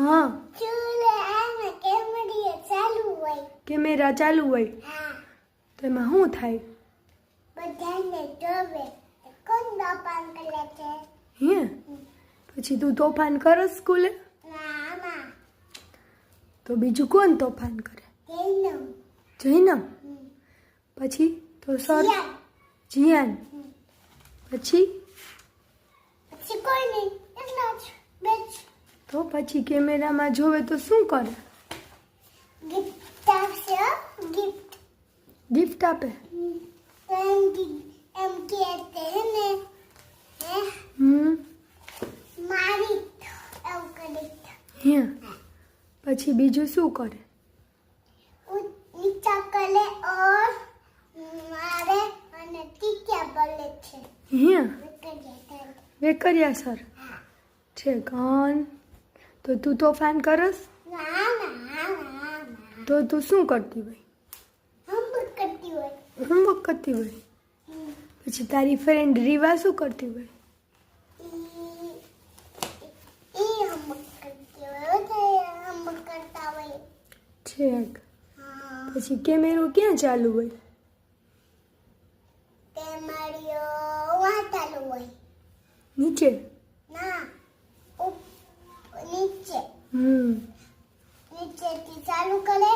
હા કેમેરા ચાલુ હોય તો એમાં શું થાય? બધાને જોવે કોણ તોફાન કરે છે? હે પછી તું તોફાન કરસ સ્કૂલે? ના તો બીજું કોણ તોફાન કરે? તેનું જૈનમ. પછી તો સર જીયાન. પછી કોઈ નહીં એટલા જ બેચ તો પછી કેમેરામાં જોવે તો શું કરે? ગિફ્ટ આપશે ગિફ્ટ ગિફ્ટ આપે. એમ કે ને મારી એવું કરી હે પછી બીજું શું કરે? નીચા કલે ઓર મારે અને ટીક્યા બોલે છે હે વેકરિયા સર છે કોણ? તો તું તોફાન કરસ? ના તો તું શું કરતી હોય? હોમવર્ક કરતી હોય હોમવર્ક કરતી હોય. પછી તારી ફ્રેન્ડ રીવા શું કરતી હોય? હોમવર્ક કરતી હોય હોમવર્ક કરતા હોય છેક. પછી કેમેરો ક્યાં ચાલુ હોય? કેમેરો વાંચાલું હોય નીચે. ના નીચે નીચેથી ચાલુ કરે